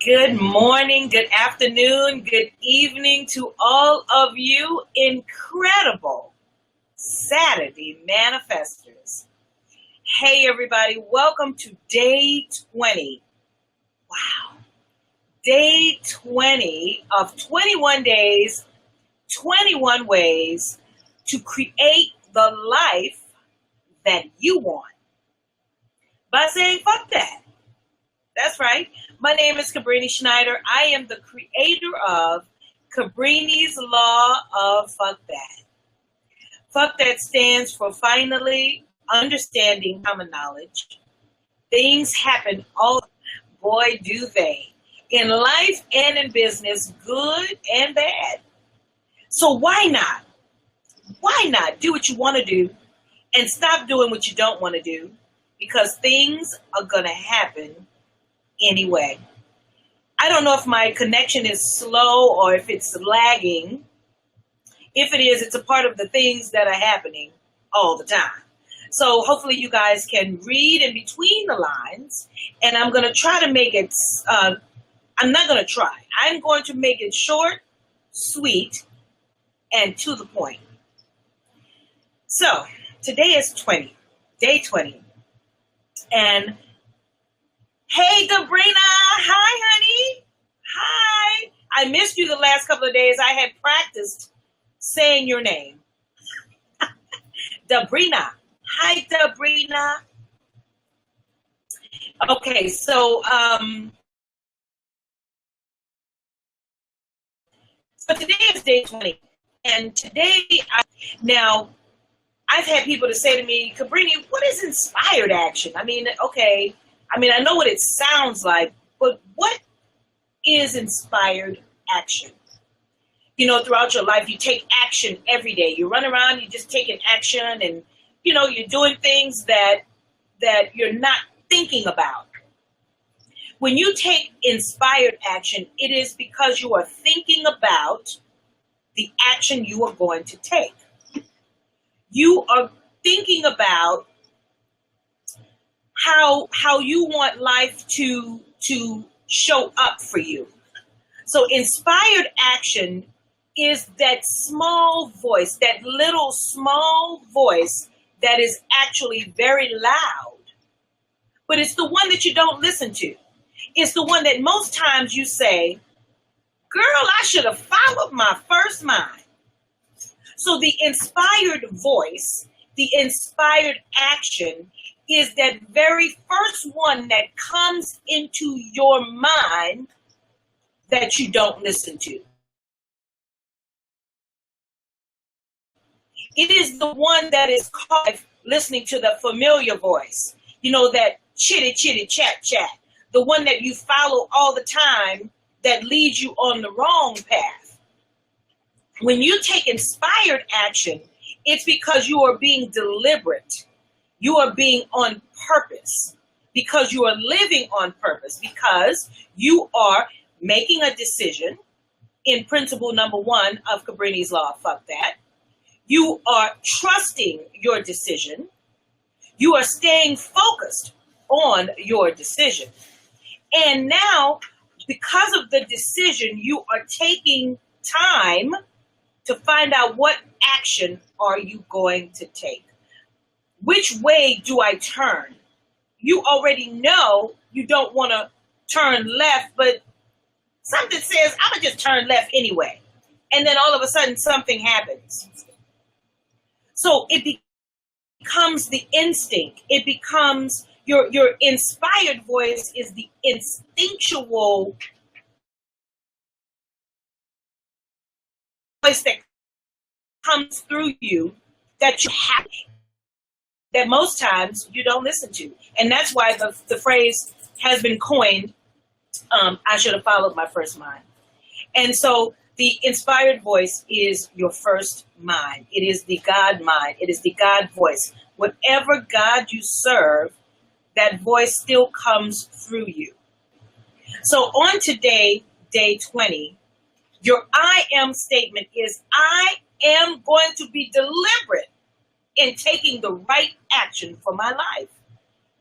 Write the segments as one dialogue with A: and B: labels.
A: Good morning, good afternoon, good evening to all of you incredible Saturday manifestors. Hey everybody, welcome to day 20. Wow. Day 20 of 21 days, 21 ways to create the life that you want. By saying fuck that. That's right. My name is Cabrini Schneider. I am the creator of Cabrini's Law of Fuck That. Fuck That stands for finally understanding common knowledge. Things happen boy, do they. In life and in business, good and bad. So why not? Why not do what you want to do and stop doing what you don't want to do? Because things are going to happen anyway. I don't know if my connection is slow or if it's lagging. If it is, it's a part of the things that are happening all the time. So hopefully you guys can read in between the lines, and I'm going to try to make it, I'm not going to try. I'm going to make it short, sweet, and to the point. So today is day 20, and hey, Gabrina. Hi, honey. Hi. I missed you the last couple of days. I had practiced saying your name. Dabrina. Hi, Dabrina. Okay, so today is day 20. And today, I've had people to say to me, Cabrini, what is inspired action? I know what it sounds like, but what is inspired action? You know, throughout your life, you take action every day. You run around, you just taking action, and, you're doing things that you're not thinking about. When you take inspired action, it is because you are thinking about the action you are going to take. You are thinking about how you want life to show up for you. So inspired action is that small voice, that little small voice that is actually very loud, but it's the one that you don't listen to. It's the one that most times you say, girl, I should have followed my first mind. So the inspired voice, the inspired action is that very first one that comes into your mind that you don't listen to. It is the one that is called listening to the familiar voice, that chitty, chat, the one that you follow all the time that leads you on the wrong path. When you take inspired action, it's because you are being deliberate. You are being on purpose, because you are living on purpose, because you are making a decision in principle number 1 of Cabrini's Law, fuck that. You are trusting your decision. You are staying focused on your decision. And now, because of the decision, you are taking time to find out what action are you going to take. Which way do I turn? You already know you don't want to turn left, but something says, I'm going to just turn left anyway. And then all of a sudden something happens. So it becomes the instinct. It becomes your inspired voice is the instinctual voice that comes through you that you have, that most times you don't listen to. And that's why the phrase has been coined, I should have followed my first mind. And so the inspired voice is your first mind. It is the God mind. It is the God voice. Whatever God you serve, that voice still comes through you. So on today, day 20, your I am statement is, I am going to be deliberate in taking the right action for my life.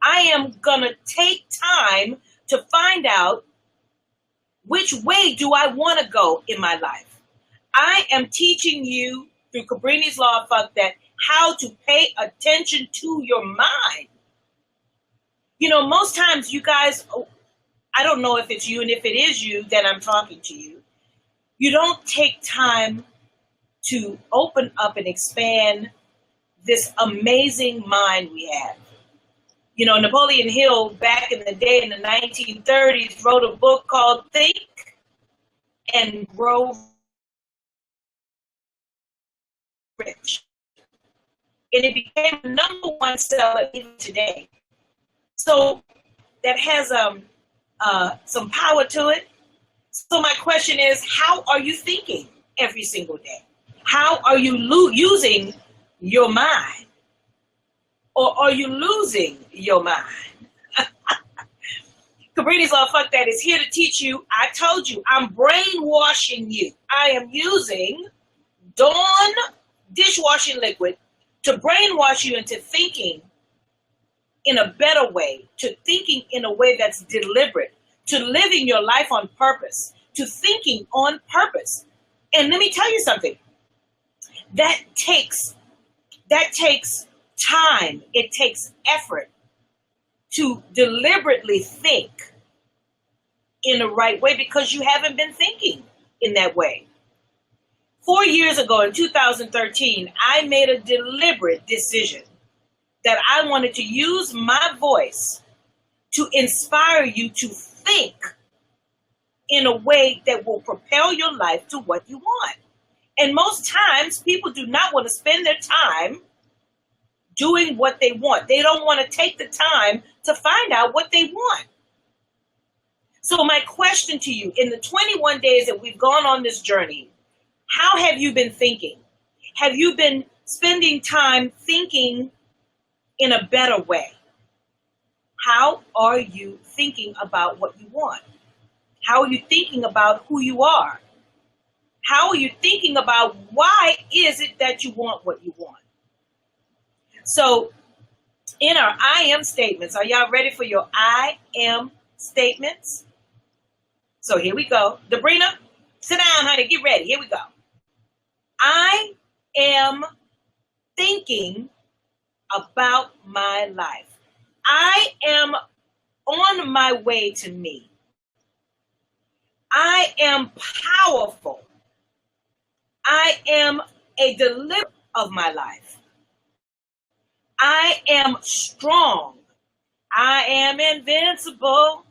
A: I am going to take time to find out Which way do I want to go in my life? I am teaching you through Cabrini's Law of Fuck that how to pay attention to your mind. You know, most times you guys, I don't know if it's you, and if it is you, then I'm talking to you. You don't take time to open up and expand this amazing mind we have. You know, Napoleon Hill, back in the day in the 1930s, wrote a book called Think and Grow Rich. And it became the #1 seller even today. So that has some power to it. So my question is, how are you thinking every single day? How are you using your mind? Or are you losing your mind? Cabrini's Law Fuck That is here to teach you. I told you, I'm brainwashing you. I am using Dawn dishwashing liquid to brainwash you into thinking in a better way, to thinking in a way that's deliberate, to living your life on purpose, to thinking on purpose. And let me tell you something. That takes time. It takes effort to deliberately think in the right way because you haven't been thinking in that way. 4 years ago in 2013, I made a deliberate decision that I wanted to use my voice to inspire you to think in a way that will propel your life to what you want. And most times, people do not want to spend their time doing what they want. They don't want to take the time to find out what they want. So my question to you, in the 21 days that we've gone on this journey, how have you been thinking? Have you been spending time thinking in a better way? How are you thinking about what you want? How are you thinking about who you are? How are you thinking about why is it that you want what you want? So in our I am statements, are y'all ready for your I am statements? So here we go. Dabrina, sit down, honey. Get ready. Here we go. I am thinking about my life. I am on my way to me. I am powerful. I am a deliverer of my life. I am strong. I am invincible.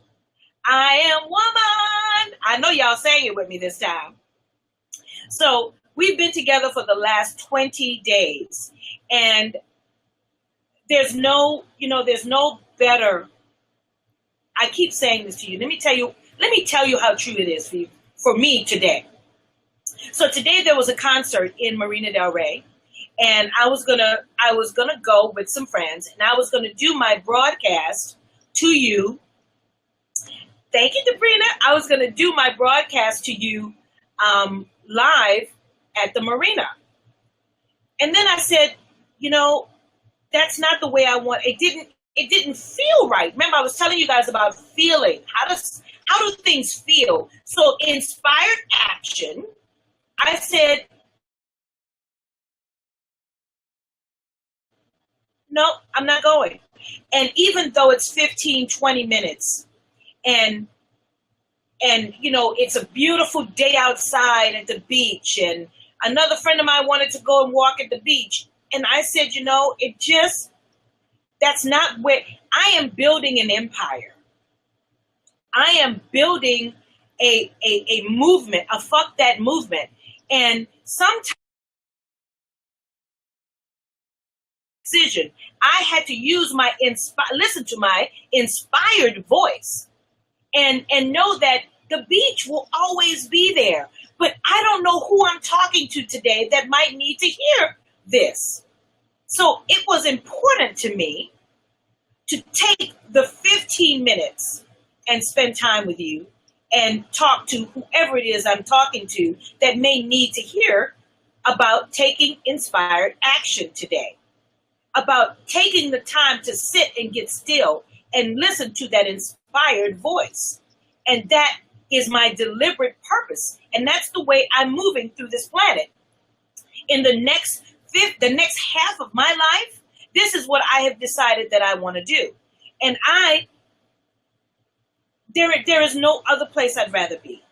A: I am woman. I know y'all sang it with me this time. So we've been together for the last 20 days. And there's no better. I keep saying this to you. Let me tell you how true it is for me today. So today there was a concert in Marina Del Rey, and I was gonna go with some friends, and I was gonna do my broadcast to you. Thank you, Dabrina. I was gonna do my broadcast to you live at the Marina, and then I said, that's not the way I want. It didn't feel right. Remember, I was telling you guys about feeling. How do things feel? So inspired action. I said, no, I'm not going. And even though it's 15, 20 minutes and it's a beautiful day outside at the beach, and another friend of mine wanted to go and walk at the beach. And I said, that's not where I am building an empire. I am building a movement, a fuck that movement. And sometimes decision, I had to use listen to my inspired voice and know that the beach will always be there. But I don't know who I'm talking to today that might need to hear this. So it was important to me to take the 15 minutes and spend time with you and talk to whoever it is I'm talking to that may need to hear about taking inspired action today, about taking the time to sit and get still and listen to that inspired voice. And that is my deliberate purpose. And that's the way I'm moving through this planet. In the next half of my life, this is what I have decided that I want to do. And there is no other place I'd rather be.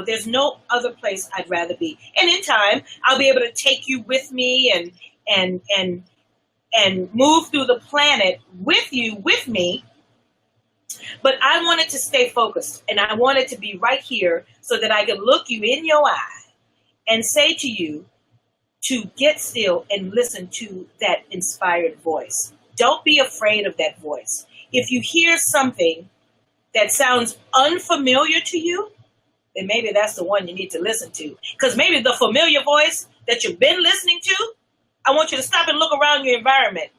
A: There's no other place I'd rather be. And in time, I'll be able to take you with me and move through the planet with me. But I wanted to stay focused, and I wanted to be right here so that I could look you in your eye and say to you to get still and listen to that inspired voice. Don't be afraid of that voice. If you hear something that sounds unfamiliar to you, then maybe that's the one you need to listen to. Because maybe the familiar voice that you've been listening to, I want you to stop and look around your environment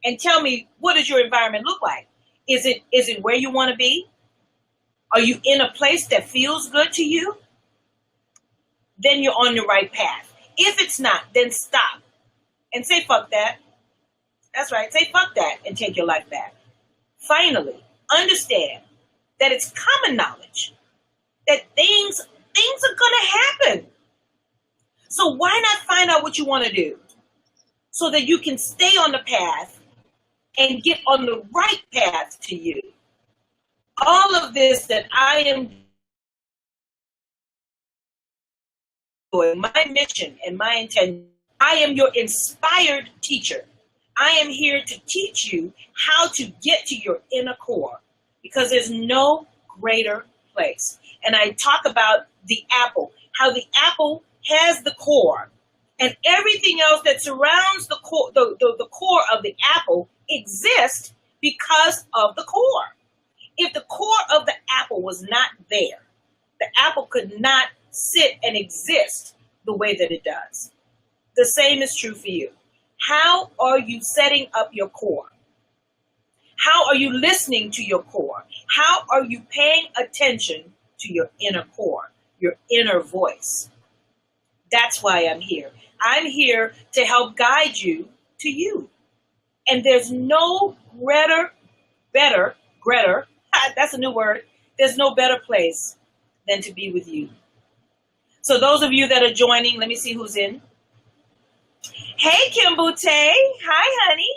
A: and tell me, what does your environment look like? Is it where you want to be? Are you in a place that feels good to you? Then you're on the right path. If it's not, then stop and say, fuck that. That's right. Say, fuck that and take your life back. Finally, understand that it's common knowledge that things are going to happen. So why not find out what you want to do so that you can stay on the path and get on the right path to you? All of this that I am doing, my mission and my intention, I am your inspired teacher. I am here to teach you how to get to your inner core, because there's no greater place. And I talk about the apple, how the apple has the core, and everything else that surrounds the core, the core of the apple exists because of the core. If the core of the apple was not there, the apple could not sit and exist the way that it does. The same is true for you. How are you setting up your core? How are you listening to your core? How are you paying attention to your inner core, your inner voice? That's why I'm here. I'm here to help guide you to you. And there's no better, that's a new word. There's no better place than to be with you. So those of you that are joining, let me see who's in. Hey, Kimbute. Hi, honey.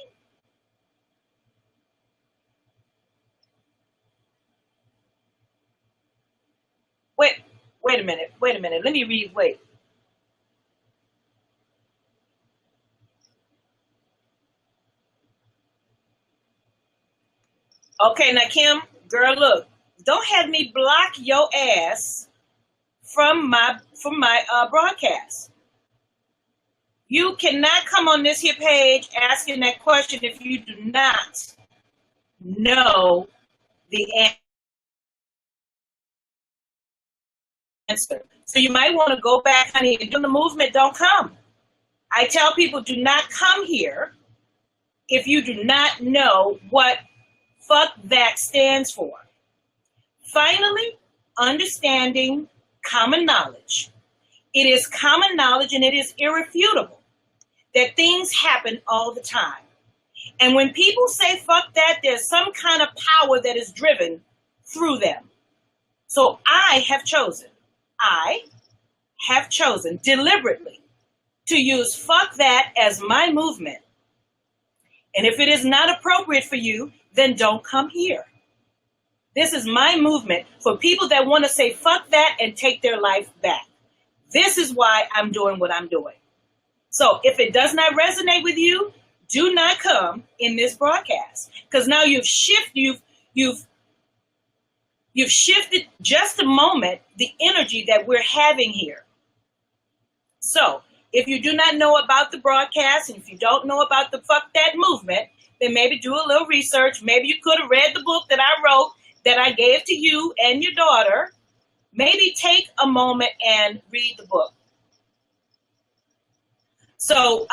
A: Wait a minute. Let me read. Wait. Okay, now Kim, girl, look, don't have me block your ass from my broadcast. You cannot come on this here page asking that question if you do not know the answer. So you might want to go back, honey, and do the movement. Don't come. I tell people, do not come here if you do not know what fuck that stands for. Finally, understanding common knowledge. It is common knowledge, and it is irrefutable that things happen all the time. And when people say fuck that, there's some kind of power that is driven through them. So I have chosen deliberately to use fuck that as my movement. And if it is not appropriate for you, then don't come here. This is my movement for people that want to say fuck that and take their life back. This is why I'm doing what I'm doing. So if it does not resonate with you, do not come in this broadcast, because now you've shifted just a moment the energy that we're having here. So if you do not know about the broadcast, and if you don't know about the fuck that movement, then maybe do a little research. Maybe you could have read the book that I wrote that I gave to you and your daughter. Maybe take a moment and read the book. So,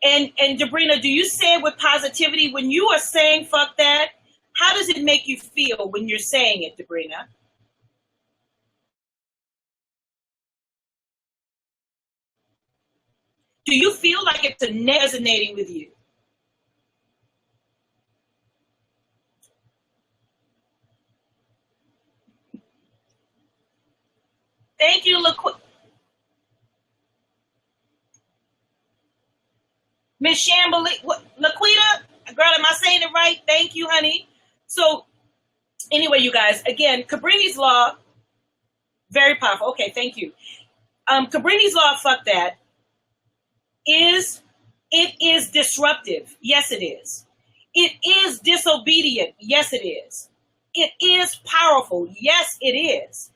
A: and Dabrina, do you say it with positivity? When you are saying fuck that, how does it make you feel when you're saying it, Dabrina? Do you feel like it's resonating with you? Thank you, Miss Shambly. Laquita, girl, am I saying it right? Thank you, honey. So anyway, you guys, again, Cabrini's Law, very powerful. Okay, thank you. Cabrini's Law, fuck that, is disruptive. Yes, it is. It is disobedient. Yes, it is. It is powerful. Yes, it is.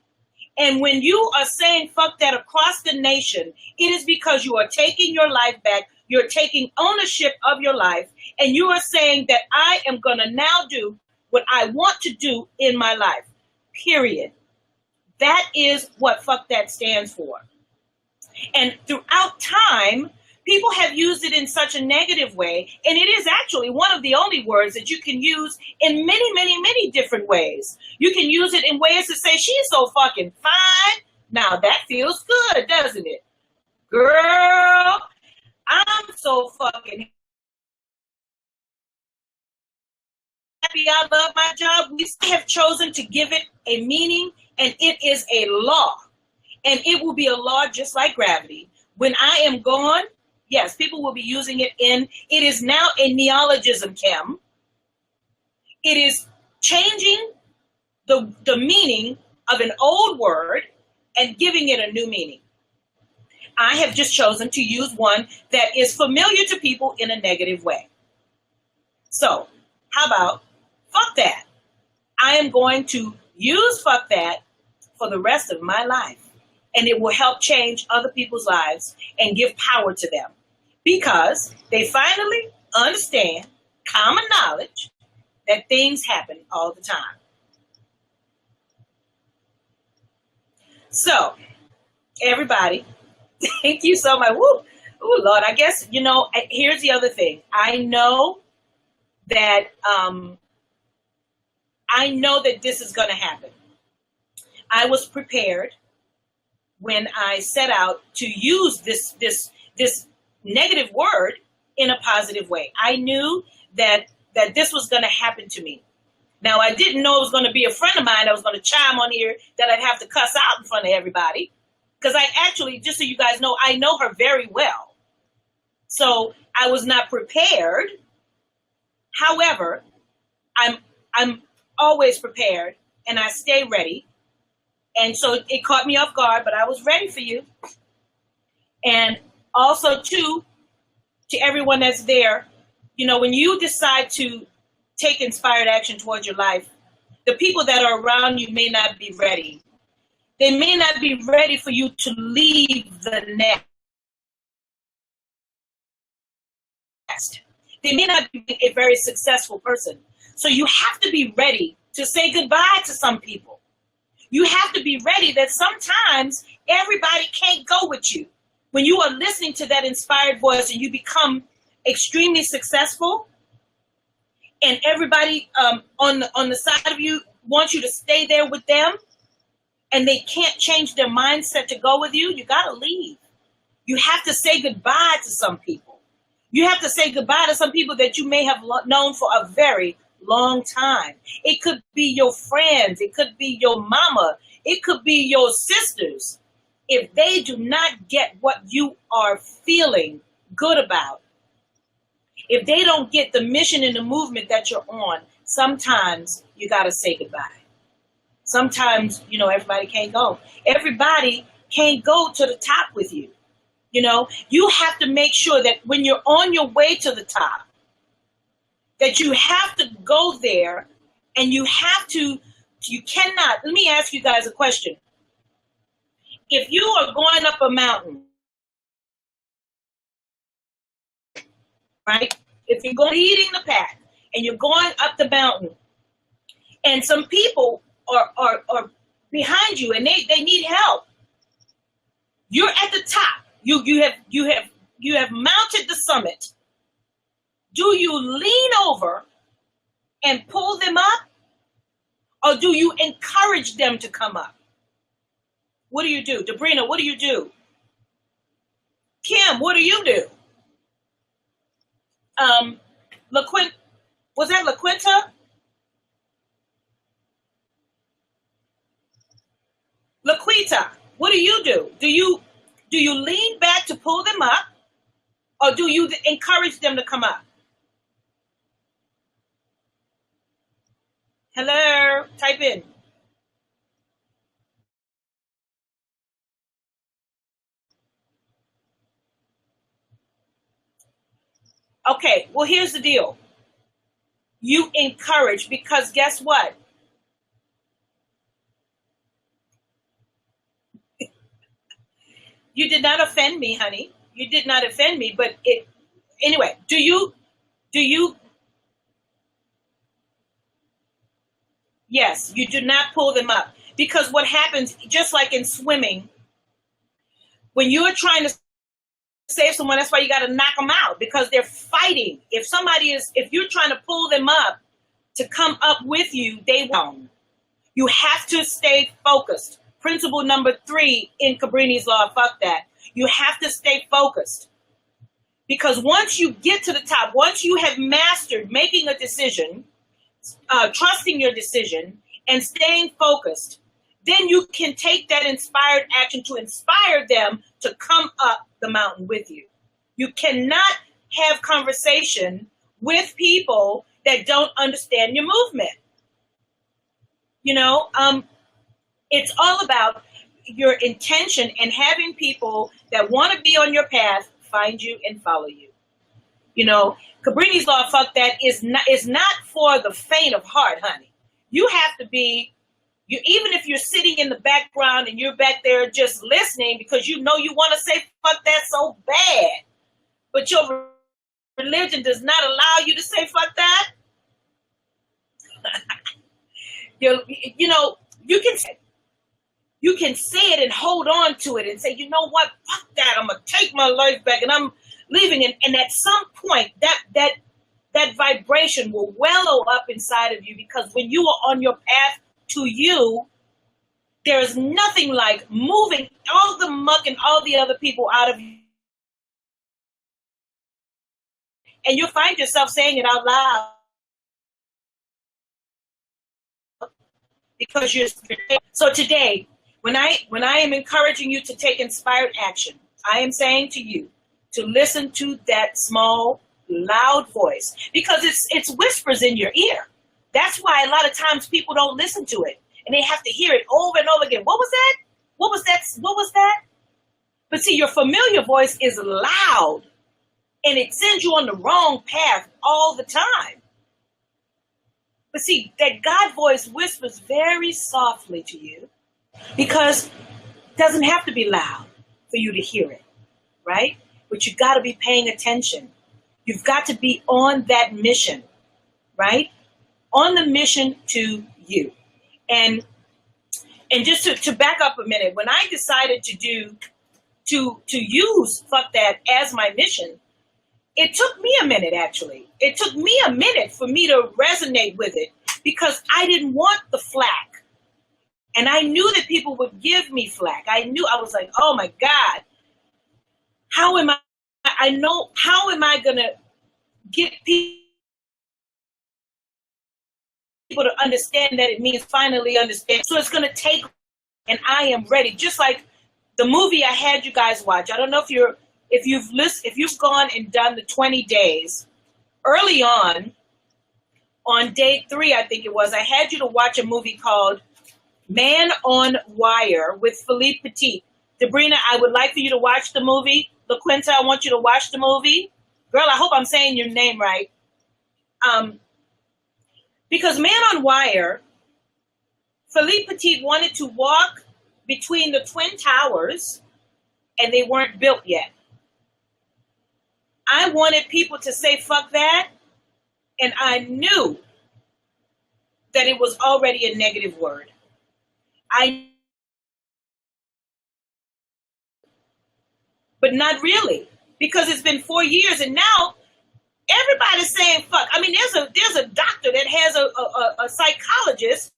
A: And when you are saying fuck that across the nation, it is because you are taking your life back. You're taking ownership of your life. And you are saying that I am going to now do what I want to do in my life. Period. That is what fuck that stands for. And throughout time, people have used it in such a negative way. And it is actually one of the only words that you can use in many, many, many different ways. You can use it in ways to say, she's so fucking fine. Now that feels good, doesn't it? Girl, I'm so fucking happy. I love my job. We have chosen to give it a meaning, and it is a law. And it will be a law just like gravity. When I am gone, yes, people will be using it it is now a neologism, Kim. It is changing the meaning of an old word and giving it a new meaning. I have just chosen to use one that is familiar to people in a negative way. So, how about fuck that? I am going to use fuck that for the rest of my life. And it will help change other people's lives and give power to them. Because they finally understand common knowledge that things happen all the time. So, everybody, thank you so much. Woo, ooh, Lord, I guess, here's the other thing. I know that this is going to happen. I was prepared when I set out to use this negative word in a positive way. I knew that this was going to happen to me. Now, I didn't know it was going to be a friend of mine that was going to chime on here that I'd have to cuss out in front of everybody. Because I actually, just so you guys know, I know her very well. So I was not prepared. However, I'm always prepared and I stay ready. And so it caught me off guard, but I was ready for you. And also, too, to everyone that's there, when you decide to take inspired action towards your life, the people that are around you may not be ready. They may not be ready for you to leave the nest. They may not be a very successful person. So you have to be ready to say goodbye to some people. You have to be ready that sometimes everybody can't go with you. When you are listening to that inspired voice and you become extremely successful and everybody on the side of you wants you to stay there with them and they can't change their mindset to go with you, you got to leave. You have to say goodbye to some people. You have to say goodbye to some people that you may have known for a very long time. It could be your friends. It could be your mama. It could be your sisters. If they do not get what you are feeling good about, if they don't get the mission and the movement that you're on, sometimes you got to say goodbye. Sometimes, everybody can't go. Everybody can't go to the top with you. You have to make sure that when you're on your way to the top, that you have to go there and you cannot, let me ask you guys a question. If you are going up a mountain, right? If you're leading the path and you're going up the mountain and some people are behind you and they need help, you're at the top. You have mounted the summit. Do you lean over and pull them up? Or do you encourage them to come up? What do you do? Dabrina, what do you do? Kim, what do you do? Was that LaQuinta? Laquita, What do you do? Do you lean back to pull them up, or do you encourage them to come up? Hello, type in. Okay, well, here's the deal. You encourage, because guess what? You did not offend me, honey. You did not offend me, but it anyway. Do you yes, you do not pull them up, because what happens, just like in swimming, when you are trying to save someone, that's why you got to knock them out, because they're fighting. If you're trying to pull them up to come up with you, they won't. You have to stay focused. Principle number 3 in Cabrini's law, fuck that. You have to stay focused. Because once you get to the top, once you have mastered making a decision, trusting your decision, and staying focused, then you can take that inspired action to inspire them to come up the mountain with you. You cannot have conversation with people that don't understand your movement. You know, it's all about your intention and having people that want to be on your path find you and follow you. You know, Cabrini's law, fuck that, is not for the faint of heart, honey. You have to be, even if you're sitting in the background and you're back there just listening because you know you want to say fuck that so bad, but your religion does not allow you to say fuck that. You know, you can say it and hold on to it and say, you know what, fuck that, I'm gonna take my life back and I'm leaving. And at some point, that vibration will wallow up inside of you, because when you are on your path to you, there is nothing like moving all the muck and all the other people out of you, and you'll find yourself saying it out loud because you're. So today, when I am encouraging you to take inspired action, I am saying to you to listen to that small, loud voice, because it's whispers in your ear. That's why a lot of times people don't listen to it, and they have to hear it over and over again. What was that? What was that? What was that? But see, your familiar voice is loud, and it sends you on the wrong path all the time. But see, that God voice whispers very softly to you, because it doesn't have to be loud for you to hear it, right? But you got to be paying attention. You've got to be on that mission, right? On the mission to you. And just to back up a minute, when I decided to use fuck that as my mission, it took me a minute, actually. It took me a minute for me to resonate with it, because I didn't want the flack. And I knew that people would give me flack. I was like, oh my God, how am I going to get people to understand that it means finally understand? So it's going to take, and I am ready. Just like the movie I had you guys watch. I don't know if you've gone and done the 20 days. Early on day 3, I think it was, I had you to watch a movie called Man on Wire with Philippe Petit. Debrina, I would like for you to watch the movie. LaQuinta, I want you to watch the movie. Girl, I hope I'm saying your name right. Because Man on Wire, Philippe Petit wanted to walk between the Twin Towers, and they weren't built yet. I wanted people to say fuck that, and I knew that it was already a negative word. But not really, because it's been 4 years, and now everybody's saying fuck. I mean, there's a doctor that has a psychologist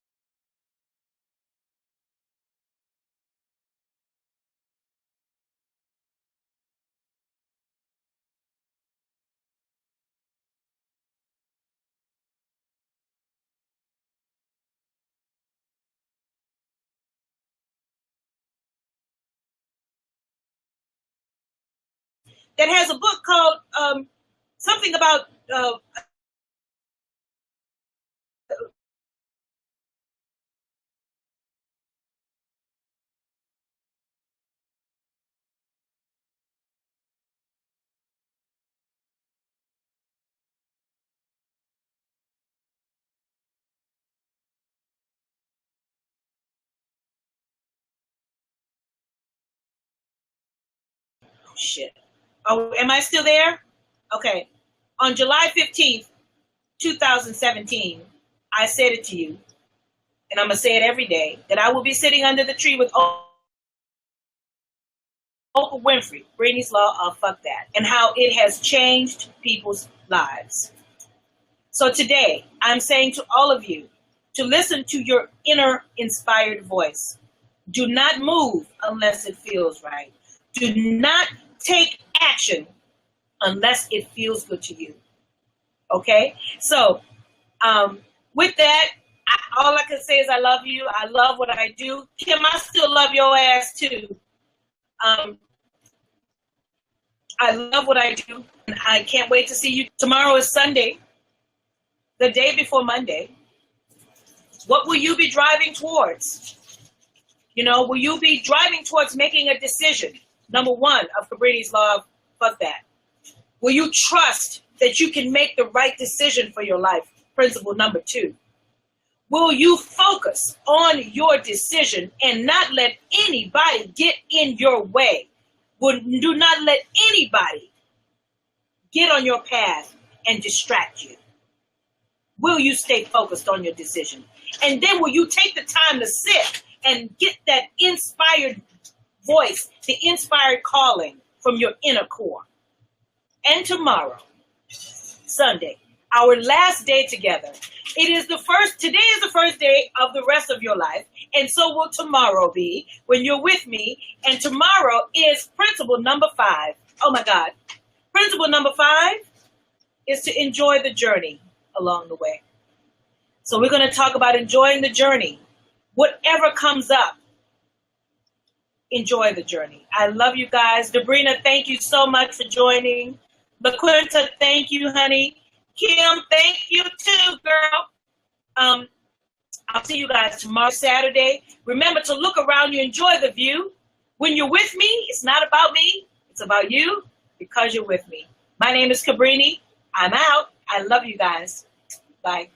A: that has a book called something about shit. Oh, am I still there? Okay. On July 15th, 2017, I said it to you, and I'm going to say it every day, that I will be sitting under the tree with Oprah Winfrey, Brittany's Law of Fuck That, and how it has changed people's lives. So today, I'm saying to all of you to listen to your inner inspired voice. Do not move unless it feels right. Do not take action unless it feels good to you. Okay? So, with that, all I can say is I love you. I love what I do. Kim, I still love your ass too. I love what I do, and I can't wait to see you. Tomorrow is Sunday, the day before Monday. What will you be driving towards? You know, will you be driving towards making a decision? Number one of Cabrini's Law of Fuck That. Will you trust that you can make the right decision for your life? Principle number two. Will you focus on your decision and not let anybody get in your way? Do not let anybody get on your path and distract you. Will you stay focused on your decision? And then will you take the time to sit and get that inspired voice, the inspired calling from your inner core? And tomorrow, Sunday, our last day together. Today is the first day of the rest of your life, and so will tomorrow be when you're with me. And tomorrow is principle number 5. Oh my God. Principle number 5 is to enjoy the journey along the way. So we're going to talk about enjoying the journey. Whatever comes up, enjoy the journey. I love you guys. Debrina, thank you so much for joining. LaQuinta, thank you, honey. Kim, thank you too, girl. I'll see you guys tomorrow, Saturday. Remember to look around you, enjoy the view. When you're with me, it's not about me. It's about you because you're with me. My name is Cabrini. I'm out. I love you guys. Bye.